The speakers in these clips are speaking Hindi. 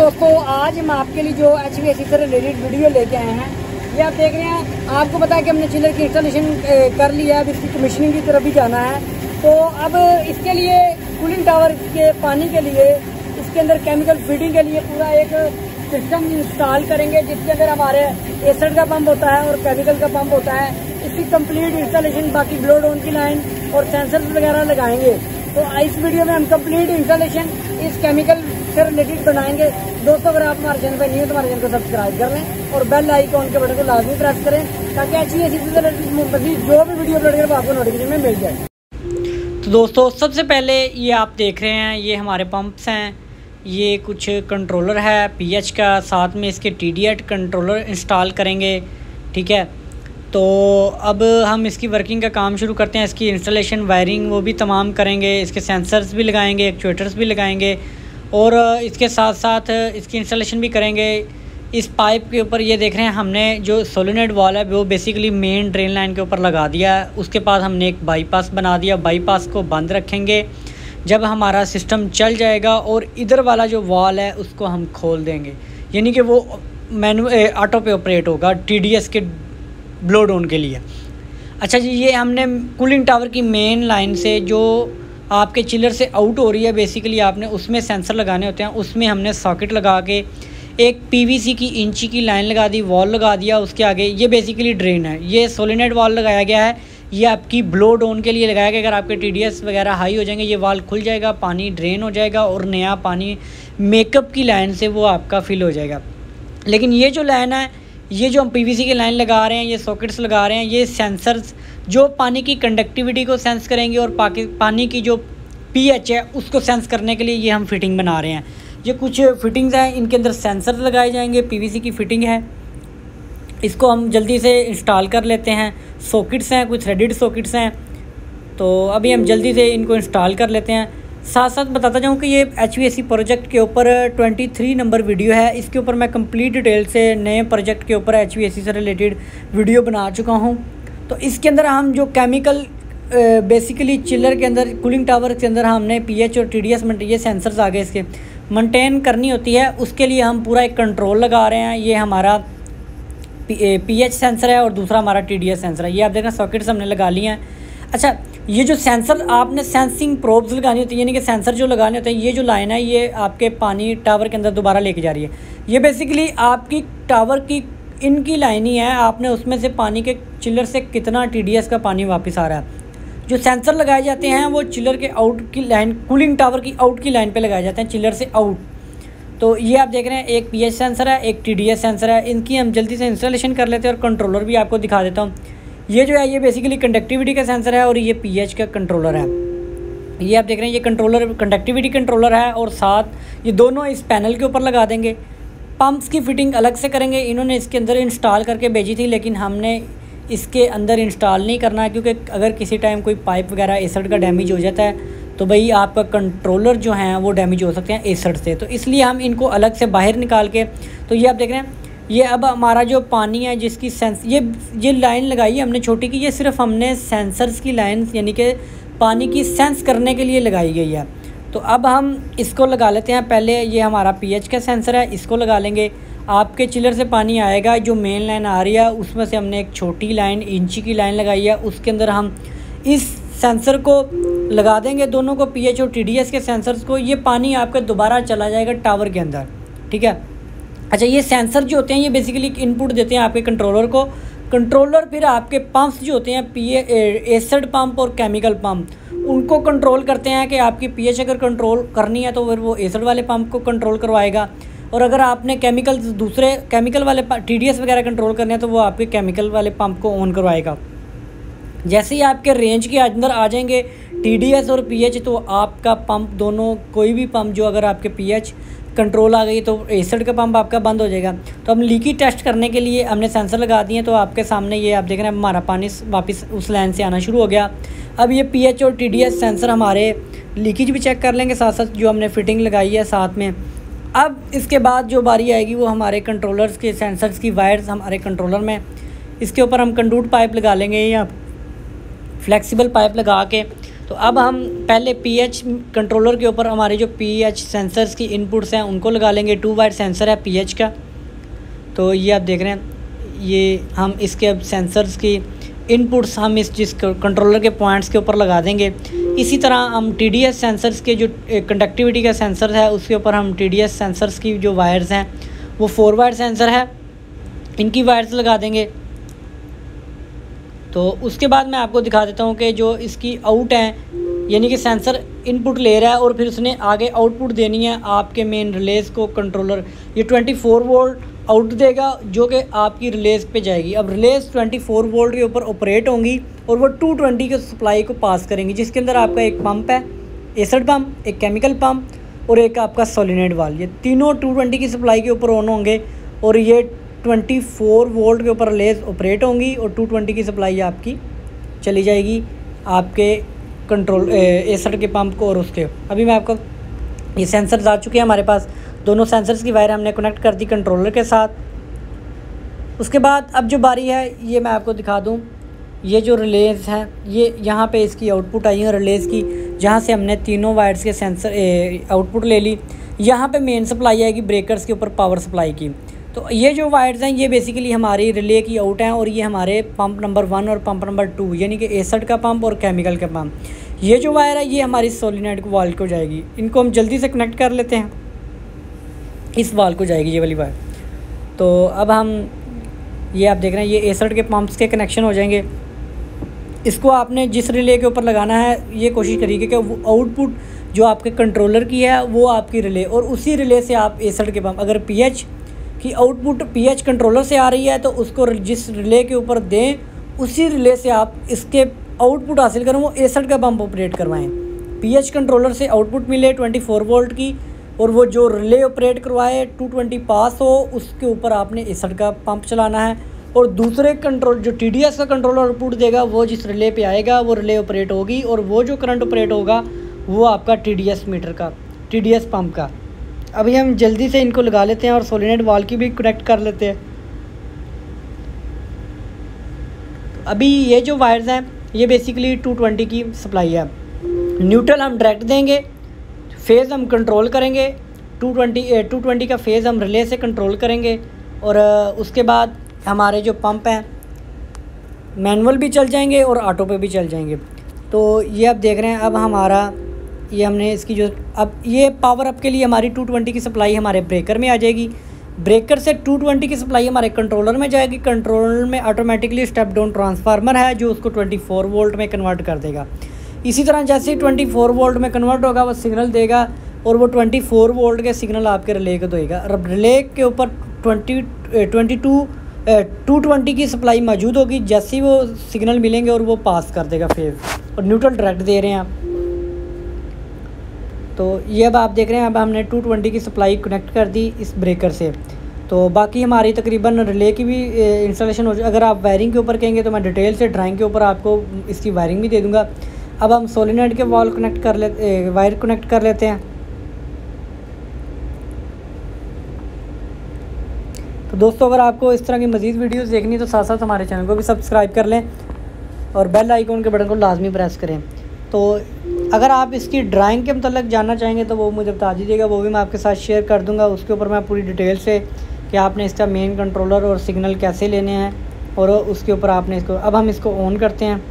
दोस्तों, आज हम आपके लिए जो HVAC से रिलेटेड वीडियो लेके आए हैं, ये आप देख रहे हैं। आपको पता है कि हमने चिलर की इंस्टॉलेशन कर लिया है, अब इसकी कमीशनिंग की तरफ भी जाना है। तो अब इसके लिए कूलिंग टावर के पानी के लिए इसके अंदर केमिकल फीडिंग के लिए पूरा एक सिस्टम इंस्टॉल करेंगे, जिसके अंदर हमारे एसिड का पंप होता है और केमिकल का पंप होता है। इसकी कंप्लीट इंस्टॉलेशन, बाकी ब्लो डाउन की लाइन और सेंसर वगैरह लगाएंगे। तो इस वीडियो में हम कंप्लीट इंस्टॉलेशन इस केमिकल से रिलेटेड बनाएंगे। दोस्तों, अगर आप हमारे चैनल पर नहीं हो तो हमारे चैनल को सब्सक्राइब कर लें और बेल आइकॉन के बटन को लाजमी प्रेस करें, ताकि HVAC से रिलेटेड जो भी वीडियो अपलोड करें आपको नोटिफिकेशन में मिल जाए। तो दोस्तों, सबसे पहले ये आप देख रहे हैं, ये हमारे पंप्स हैं। ये कुछ कंट्रोलर है pH का, साथ में इसके TDS कंट्रोलर इंस्टॉल करेंगे। ठीक है, तो अब हम इसकी वर्किंग का काम शुरू करते हैं। इसकी इंस्टॉलेशन, वायरिंग वो भी तमाम करेंगे। इसके सेंसर्स भी लगाएंगे, एक्चुएटर्स भी लगाएंगे और इसके साथ साथ इसकी इंस्टॉलेशन भी करेंगे। इस पाइप के ऊपर ये देख रहे हैं, हमने जो सोलेनोइड वाल है वो बेसिकली मेन ड्रेन लाइन के ऊपर लगा दिया है। उसके बाद हमने एक बाईपास बना दिया। बाईपास को बंद रखेंगे जब हमारा सिस्टम चल जाएगा, और इधर वाला जो वाल है उसको हम खोल देंगे, यानी कि वो ऑटो पे ऑपरेट होगा TDS के ब्लो डाउन के लिए। अच्छा जी, ये हमने कूलिंग टावर की मेन लाइन से जो आपके चिलर से आउट हो रही है, बेसिकली आपने उसमें सेंसर लगाने होते हैं। उसमें हमने सॉकेट लगा के एक PVC की इंची की लाइन लगा दी, वॉल लगा दिया। उसके आगे ये बेसिकली ड्रेन है। ये सोलेनोइड वॉल लगाया गया है, ये आपकी ब्लो डाउन के लिए लगाया गया। अगर आपके TDS वगैरह हाई हो जाएंगे, ये वाल खुल जाएगा, पानी ड्रेन हो जाएगा और नया पानी मेकअप की लाइन से वो आपका फिल हो जाएगा। लेकिन ये जो लाइन है, ये जो हम PVC की लाइन लगा रहे हैं, ये सॉकेट्स लगा रहे हैं, ये सेंसर्स जो पानी की कंडक्टिविटी को सेंस करेंगे और पानी की जो pH है उसको सेंस करने के लिए ये हम फिटिंग बना रहे हैं। ये कुछ फिटिंग्स हैं, इनके अंदर सेंसर लगाए जाएंगे। PVC की फिटिंग है, इसको हम जल्दी से इंस्टॉल कर लेते हैं। सॉकेट्स हैं, कुछ थ्रेडेड सॉकेट्स हैं, तो अभी हम जल्दी से इनको इंस्टॉल कर लेते हैं। साथ साथ बताता जाऊँ कि ये HVAC प्रोजेक्ट के ऊपर 23 नंबर वीडियो है। इसके ऊपर मैं कंप्लीट डिटेल से नए प्रोजेक्ट के ऊपर HVAC से रिलेटेड वीडियो बना चुका हूँ। तो इसके अंदर हम जो केमिकल बेसिकली चिलर के अंदर, कूलिंग टावर के अंदर हमने pH और TDS ये सेंसर्स आ गए, इसके मेंटेन करनी होती है। उसके लिए हम पूरा एक कंट्रोल लगा रहे हैं। ये हमारा pH सेंसर है और दूसरा हमारा TDS सेंसर है। ये आप देख रहे हैं, सॉकेट्स हमने लगा लिए हैं। अच्छा, ये जो सेंसर आपने सेंसिंग प्रोब्स लगानी होती है, यानी कि सेंसर जो लगाने होते हैं, ये जो लाइन है ये आपके पानी टावर के अंदर दोबारा लेके जा रही है। ये बेसिकली आपकी टावर की इनकी लाइन ही है। आपने उसमें से पानी के चिलर से कितना TDS का पानी वापस आ रहा है। जो सेंसर लगाए जाते हैं वो चिलर के आउट की लाइन, कूलिंग टावर की आउट की लाइन पे लगाए जाते हैं, चिलर से आउट। तो ये आप देख रहे हैं, एक pH सेंसर है, एक TDS सेंसर है। इनकी हम जल्दी से इंस्टॉलेशन कर लेते हैं और कंट्रोलर भी आपको दिखा देता हूँ। ये जो है, ये बेसिकली कंडक्टिविटी का सेंसर है और ये pH का कंट्रोलर है। ये आप देख रहे हैं, ये कंट्रोलर कंडक्टिविटी कंट्रोलर है और साथ ये दोनों इस पैनल के ऊपर लगा देंगे। पंप्स की फिटिंग अलग से करेंगे। इन्होंने इसके अंदर इंस्टॉल करके भेजी थी, लेकिन हमने इसके अंदर इंस्टॉल नहीं करना है, क्योंकि अगर किसी टाइम कोई पाइप वगैरह एसिड का डैमेज हो जाता है तो भाई आपका कंट्रोलर जो हैं वो डैमेज हो सकते हैं एसिड से। तो इसलिए हम इनको अलग से बाहर निकाल के, तो ये आप देख रहे हैं, ये अब हमारा जो पानी है जिसकी ये लाइन लगाई है हमने छोटी की, ये सिर्फ हमने सेंसर्स की लाइन यानी कि पानी की सेंस करने के लिए लगाई गई है। तो अब हम इसको लगा लेते हैं। पहले ये हमारा pH का सेंसर है, इसको लगा लेंगे। आपके चिलर से पानी आएगा, जो मेन लाइन आ रही है उसमें से हमने एक छोटी लाइन, इंची की लाइन लगाई है। उसके अंदर हम इस सेंसर को लगा देंगे, दोनों को, pH और TDS के सेंसर्स को। ये पानी आपका दोबारा चला जाएगा टावर के अंदर। ठीक है। अच्छा, ये सेंसर जो होते हैं ये बेसिकली इनपुट देते हैं आपके कंट्रोलर को। कंट्रोलर फिर आपके पंप्स जो होते हैं, एसिड पंप और केमिकल पंप, उनको कंट्रोल करते हैं कि आपकी pH अगर कंट्रोल करनी है तो फिर वो एसिड वाले पंप को कंट्रोल करवाएगा, और अगर आपने दूसरे केमिकल वाले TDS वगैरह कंट्रोल करने हैं तो वो आपके केमिकल वाले पंप को ऑन करवाएगा। जैसे ही आपके रेंज के अंदर आ जाएंगे TDS और pH, तो आपका पंप दोनों, कोई भी पंप जो अगर आपके pH कंट्रोल आ गई तो एसिड का पंप आपका बंद हो जाएगा। तो हम लीकी टेस्ट करने के लिए हमने सेंसर लगा दिए। तो आपके सामने ये आप देख रहे हैं, हमारा पानी वापस उस लाइन से आना शुरू हो गया। अब ये pH और TDS सेंसर हमारे लीकेज भी चेक कर लेंगे, साथ साथ जो हमने फिटिंग लगाई है साथ में। अब इसके बाद जो बारी आएगी वो हमारे कंट्रोलर्स के सेंसर्स की वायर्स हमारे कंट्रोलर में, इसके ऊपर हम कंडूट पाइप लगा लेंगे या फ्लेक्सिबल पाइप लगा के तो अब हम पहले पीएच कंट्रोलर के ऊपर हमारे जो पीएच सेंसर्स की इनपुट्स हैं उनको लगा लेंगे। 2 वायर सेंसर है पीएच का। तो ये आप देख रहे हैं, ये हम इसके अब सेंसर्स की इनपुट्स हम जिस कंट्रोलर के पॉइंट्स के ऊपर लगा देंगे। इसी तरह हम टीडीएस सेंसर्स के जो कंडक्टिविटी का सेंसर है उसके ऊपर हम टीडीएस सेंसर्स की जो वायर्स हैं वो 4 वायर सेंसर है, इनकी वायर्स लगा देंगे। तो उसके बाद मैं आपको दिखा देता हूँ कि जो इसकी आउट है, यानी कि सेंसर इनपुट ले रहा है और फिर उसने आगे आउटपुट देनी है आपके मेन रिलेज को। कंट्रोलर ये 24 वोल्ट आउट देगा जो कि आपकी रिलेज पे जाएगी। अब रिलेज 24 वोल्ट के ऊपर ऑपरेट होंगी और वो 220 के सप्लाई को पास करेंगी, जिसके अंदर आपका एक पंप है, एसिड पंप, एक केमिकल पंप और एक आपका सोलिनॉइड वाल्व। ये तीनों 220 की सप्लाई के ऊपर ऑन होंगे और ये 24 वोल्ट के ऊपर रिलेज ऑपरेट होंगी और 220 की सप्लाई आपकी चली जाएगी आपके कंट्रोल एसिड के पंप को। और उसके अभी मैं आपको ये सेंसर्स आ चुके हैं हमारे पास, दोनों सेंसर्स की वायर हमने कनेक्ट कर दी कंट्रोलर के साथ। उसके बाद अब जो बारी है ये मैं आपको दिखा दूं, ये जो रिलेज हैं ये यहाँ पे इसकी आउटपुट आई है रिलेज की, जहाँ से हमने तीनों वायर्स के सेंसर आउटपुट ले ली। यहाँ पे मेन सप्लाई आएगी ब्रेकर्स के ऊपर पावर सप्लाई की। तो ये जो वायर्स हैं ये बेसिकली हमारी रिले की आउट हैं और ये हमारे पंप नंबर 1 और पंप नंबर 2 यानी कि एसिड का पंप और केमिकल का पंप। ये जो वायर है ये हमारी सोलिनॉइड को वाल्व को जाएगी। इनको हम जल्दी से कनेक्ट कर लेते हैं, इस वाल्व को जाएगी ये वाली वायर। तो अब हम ये आप देख रहे हैं ये एसिड के पंप्स के कनेक्शन हो जाएंगे। इसको आपने जिस रिले के ऊपर लगाना है ये कोशिश करिए कि वो आउटपुट जो आपके कंट्रोलर की है वो आपकी रिले, और उसी रिले से आप एसिड के पंप, अगर पीएच की आउटपुट पीएच कंट्रोलर से आ रही है तो उसको जिस रिले के ऊपर दें उसी रिले से आप इसके आउटपुट हासिल करें, वो एसिड का पंप ऑपरेट करवाएं। पीएच कंट्रोलर से आउटपुट मिले 24 वोल्ट की और वो जो रिले ऑपरेट करवाए 220 पास हो, उसके ऊपर आपने एसिड का पंप चलाना है। और दूसरे कंट्रोल जो टीडीएस का कंट्रोलर आउटपुट देगा वो जिस रिले पे आएगा वो रिले ऑपरेट होगी और वो जो करंट ऑपरेट होगा वो आपका टीडीएस मीटर का, टीडीएस पंप का। अभी हम जल्दी से इनको लगा लेते हैं और सोलिनॉइड वाल्व की भी कनेक्ट कर लेते हैं। अभी ये जो वायर्स हैं ये बेसिकली 220 की सप्लाई है। न्यूट्रल हम डायरेक्ट देंगे, फेज़ हम कंट्रोल करेंगे, 220 का फेज़ हम रिले से कंट्रोल करेंगे। और उसके बाद हमारे जो पंप हैं मैनुअल भी चल जाएंगे और ऑटो पे भी चल जाएंगे। तो ये आप देख रहे हैं अब हमारा ये हमने इसकी जो अब ये पावर अप के लिए हमारी 220 की सप्लाई हमारे ब्रेकर में आ जाएगी। ब्रेकर से 220 की सप्लाई हमारे कंट्रोलर में जाएगी। कंट्रोलर में ऑटोमेटिकली स्टेप डाउन ट्रांसफार्मर है जो उसको 24 वोल्ट में कन्वर्ट कर देगा। इसी तरह जैसे ही 24 वोल्ट में कन्वर्ट होगा वो सिग्नल देगा और वो 24 वोल्ट के सिग्नल आपके रिले को देगा। अब रिले के ऊपर 220 की सप्लाई मौजूद होगी। जैसे ही वो सिग्नल मिलेंगे और वो पास कर देगा फेज, और न्यूट्रल डायरेक्ट दे रहे हैं आप। तो ये अब आप देख रहे हैं अब हमने 220 की सप्लाई कनेक्ट कर दी इस ब्रेकर से। तो बाकी हमारी तकरीबन रिले की भी इंस्टॉलेशन हो जाए। अगर आप वायरिंग के ऊपर कहेंगे तो मैं डिटेल से ड्राइंग के ऊपर आपको इसकी वायरिंग भी दे दूँगा। अब हम सोलिनॉइड के वायर कनेक्ट कर लेते हैं। तो दोस्तों अगर आपको इस तरह की मज़ीद वीडियोस देखनी है तो साथ साथ हमारे चैनल को भी सब्सक्राइब कर लें और बेल आइकन के बटन को लाजमी प्रेस करें। तो अगर आप इसकी ड्राइंग के मतलब जानना चाहेंगे तो वो मुझे बता दीजिएगा, वो भी मैं आपके साथ शेयर कर दूंगा। उसके ऊपर मैं पूरी डिटेल से कि आपने इसका मेन कंट्रोलर और सिग्नल कैसे लेने हैं और उसके ऊपर आपने इसको, अब हम इसको ऑन करते हैं।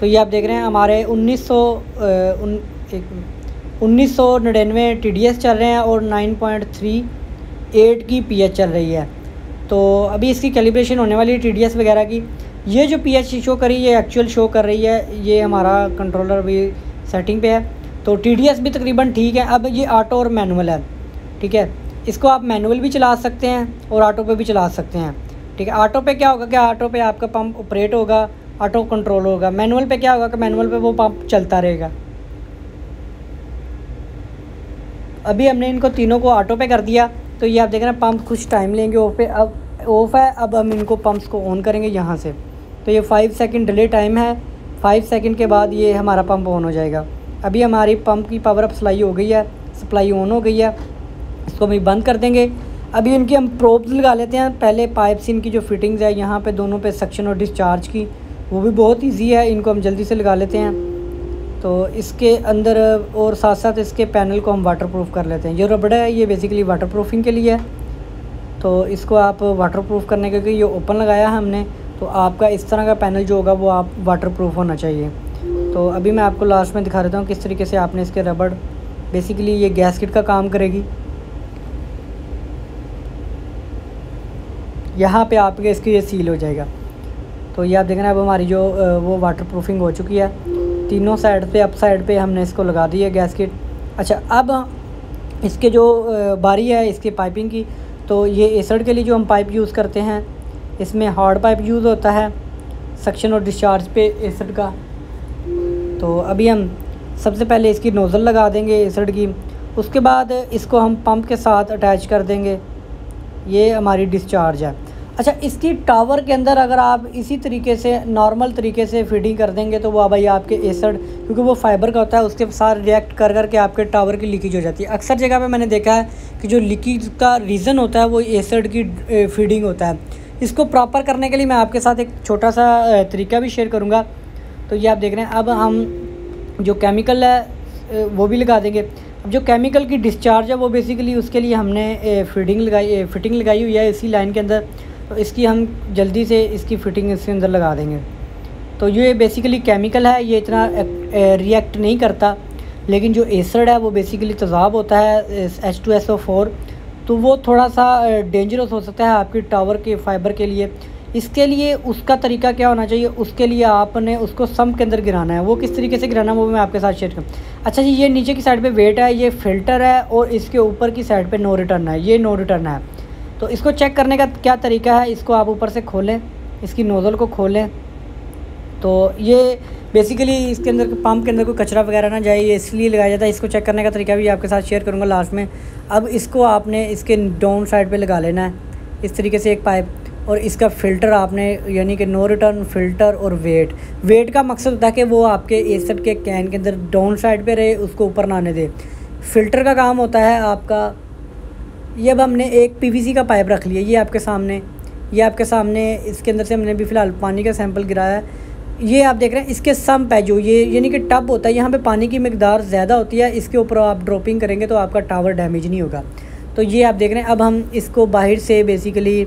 तो ये आप देख रहे हैं हमारे 1999 TDS चल रहे हैं और 9.38 की PH चल रही है। तो अभी इसकी कैलिब्रेशन होने वाली है TDS वगैरह की। ये जो PH शो करी ये एक्चुअल शो कर रही है, ये हमारा कंट्रोलर भी सेटिंग पे है। तो TDS भी तकरीबन ठीक है। अब ये ऑटो और मैनुअल है, ठीक है। इसको आप मैनुअल भी चला सकते हैं और ऑटो पे भी चला सकते हैं, ठीक है। ऑटो पे क्या होगा कि ऑटो पे आपका पंप ऑपरेट होगा, ऑटो कंट्रोल होगा। मैनुअल पे क्या होगा कि मैनुअल पे वो पंप चलता रहेगा। अभी हमने इनको तीनों को ऑटो पे कर दिया। तो ये आप देख रहे हैं पंप कुछ टाइम लेंगे ऑफ पे, अब ऑफ है। अब हम इनको पंप्स को ऑन करेंगे यहाँ से। तो ये 5 सेकंड डिले टाइम है। 5 सेकंड के बाद ये हमारा पंप ऑन हो जाएगा। अभी हमारी पंप की पावर अप सप्लाई हो गई है, सप्लाई ऑन हो गई है। इसको भी बंद कर देंगे। अभी इनकी हम प्रोब्स लगा लेते हैं। पहले पाइप्स इनकी जो फिटिंग्स है यहाँ पे दोनों पे सक्शन और डिस्चार्ज की वो भी बहुत ईजी है, इनको हम जल्दी से लगा लेते हैं। तो इसके अंदर और साथ साथ इसके पैनल को हम वाटरप्रूफ कर लेते हैं। जो रबड़ है ये बेसिकली वाटरप्रूफिंग के लिए है, तो इसको आप वाटरप्रूफ करने के लिए ये ओपन लगाया है हमने, तो आपका इस तरह का पैनल जो होगा वो आप वाटरप्रूफ होना चाहिए। तो अभी मैं आपको लास्ट में दिखा देता हूँ किस तरीके से आपने इसके रबड़, बेसिकली ये गैस्केट का काम करेगी। यहाँ पे आपके इसके ये सील हो जाएगा। तो ये आप देख रहे हैं अब हमारी जो वो वाटरप्रूफिंग हो चुकी है। तीनों साइड पे, अप साइड पे हमने इसको लगा दी है गैस्केट। अच्छा, अब इसके जो बारी है इसकी पाइपिंग की, तो ये एसिड के लिए जो हम पाइप यूज़ करते हैं इसमें हार्ड पाइप यूज़ होता है सक्शन और डिस्चार्ज पे एसिड का। तो अभी हम सबसे पहले इसकी नोज़ल लगा देंगे एसिड की, उसके बाद इसको हम पंप के साथ अटैच कर देंगे। ये हमारी डिस्चार्ज है। अच्छा, इसकी टावर के अंदर अगर आप इसी तरीके से नॉर्मल तरीके से फीडिंग कर देंगे तो वो भाई आपके एसिड, क्योंकि वो फाइबर का होता है, उसके साथ रिएक्ट कर करके आपके टावर की लीकेज हो जाती है। अक्सर जगह पे मैंने देखा है कि जो लीकेज का रीज़न होता है वो एसिड की फीडिंग होता है। इसको प्रॉपर करने के लिए मैं आपके साथ एक छोटा सा तरीका भी शेयर करूँगा। तो ये आप देख रहे हैं, अब हम जो केमिकल है वो भी लगा देंगे। अब जो केमिकल की डिस्चार्ज है वो बेसिकली उसके लिए हमने फिटिंग लगाई हुई है इसी लाइन के अंदर, तो इसकी हम जल्दी से इसकी फ़िटिंग इसके अंदर लगा देंगे। तो ये बेसिकली केमिकल है, ये इतना रिएक्ट नहीं करता, लेकिन जो एसिड है वो बेसिकली तेज़ाब होता है H2SO4, तो वो थोड़ा सा डेंजरस हो सकता है आपकी टावर के फाइबर के लिए। इसके लिए उसका तरीका क्या होना चाहिए, उसके लिए आपने उसको सम्प के अंदर गिराना है। वो किस तरीके से गिराना है वो मैं आपके साथ शेयर करूँ। अच्छा जी, ये नीचे की साइड पे वेट है, ये फ़िल्टर है, और इसके ऊपर की साइड पे नो रिटर्न है, ये नो रिटर्न है। तो इसको चेक करने का क्या तरीका है, इसको आप ऊपर से खोलें, इसकी नोज़ल को खोलें, तो ये बेसिकली इसके अंदर पंप के अंदर कोई कचरा वगैरह ना जाए, ये इसलिए लगाया जाता है। इसको चेक करने का तरीका भी आपके साथ शेयर करूँगा लास्ट में। अब इसको आपने इसके डाउन साइड पे लगा लेना है इस तरीके से एक पाइप, और इसका फ़िल्टर आपने, यानी कि नो रिटर्न, फ़िल्टर और वेट का मकसद होता है कि वो आपके एसिड के कैन के अंदर डाउन साइड पे रहे, उसको ऊपर ना आने दे। फ़िल्टर का काम होता है आपका, ये अब हमने एक PVC का पाइप रख लिया, ये आपके सामने इसके अंदर से हमने भी फ़िलहाल पानी का सैंपल गिराया है। ये आप देख रहे हैं इसके सम्प है, जो ये यानी कि टब होता है, यहाँ पे पानी की मिकदार ज़्यादा होती है, इसके ऊपर आप ड्रॉपिंग करेंगे तो आपका टावर डैमेज नहीं होगा। तो ये आप देख रहे हैं, अब हम इसको बाहर से बेसिकली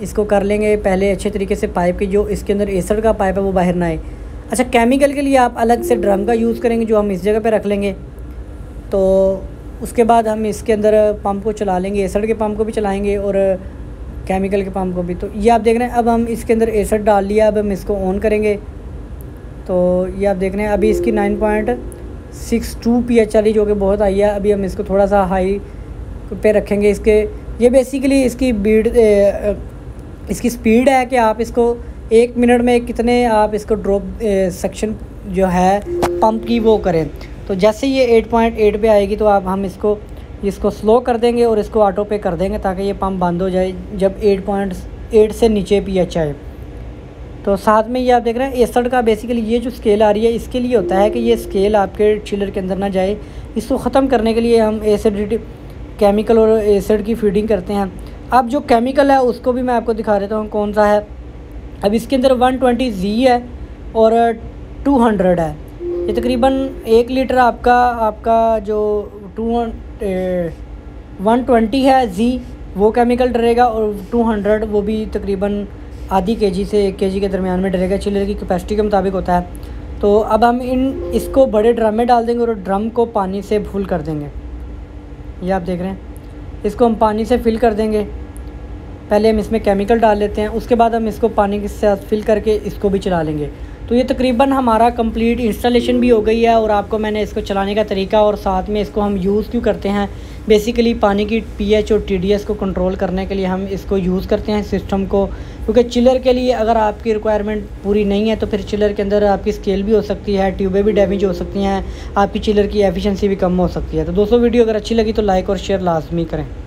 इसको कर लेंगे पहले अच्छे तरीके से, पाइप की जो इसके अंदर एसिड का पाइप है वो बाहर ना आए। अच्छा, केमिकल के लिए आप अलग से ड्रम का यूज़ करेंगे जो हम इस जगह पे रख लेंगे। तो उसके बाद हम इसके अंदर पंप को चला लेंगे, एसिड के पंप को भी चलाएंगे और केमिकल के पंप को भी। तो ये आप देख रहे हैं, अब हम इसके अंदर एसिड डाल लिया, अब हम इसको ऑन करेंगे। तो ये आप देख रहे हैं, अभी इसकी 9.62 pH वाली जो कि बहुत आई है, अभी हम इसको थोड़ा सा हाई पे रखेंगे। ये बेसिकली इसकी स्पीड है कि आप इसको 1 मिनट में कितने आप इसको ड्रॉप सेक्शन जो है पंप की वो करें। तो जैसे ये 8.8 पे आएगी तो हम इसको स्लो कर देंगे और इसको ऑटो पे कर देंगे ताकि ये पंप बंद हो जाए जब 8.8 से नीचे pH आए। तो साथ में ये आप देख रहे हैं एसिड का बेसिकली ये जो स्केल आ रही है इसके लिए होता है कि ये स्केल आपके चिलर के अंदर ना जाए। इसको ख़त्म करने के लिए हम एसिडिटी केमिकल और एसिड की फीडिंग करते हैं। अब जो केमिकल है उसको भी मैं आपको दिखा देता हूँ कौन सा है। अब इसके अंदर 120Z है और 200 है। ये तकरीबन 1 लीटर आपका जो 120 है Z वो केमिकल डरेगा और 200 वो भी तकरीबन आधी kg से 1 kg के दरमियान में डरेगा, चिलर की कैपेसिटी के मुताबिक होता है। तो अब हम इसको बड़े ड्रम में डाल देंगे और ड्रम को पानी से फुल कर देंगे। ये आप देख रहे हैं, इसको हम पानी से फिल कर देंगे। पहले हम इसमें केमिकल डाल लेते हैं, उसके बाद हम इसको पानी के साथ फिल करके इसको भी चला लेंगे। तो ये तकरीबन हमारा कंप्लीट इंस्टॉलेशन भी हो गई है और आपको मैंने इसको चलाने का तरीका और साथ में इसको हम यूज़ क्यों करते हैं, बेसिकली पानी की pH और TDS को कंट्रोल करने के लिए हम इसको यूज़ करते हैं सिस्टम को। क्योंकि चिलर के लिए अगर आपकी रिक्वायरमेंट पूरी नहीं है तो फिर चिलर के अंदर आपकी स्केल भी हो सकती है, ट्यूबें भी डैमेज हो सकती हैं, आपकी चिलर की एफिशिएंसी भी कम हो सकती है। तो दोस्तों वीडियो अगर अच्छी लगी तो लाइक और शेयर लाजमी करें।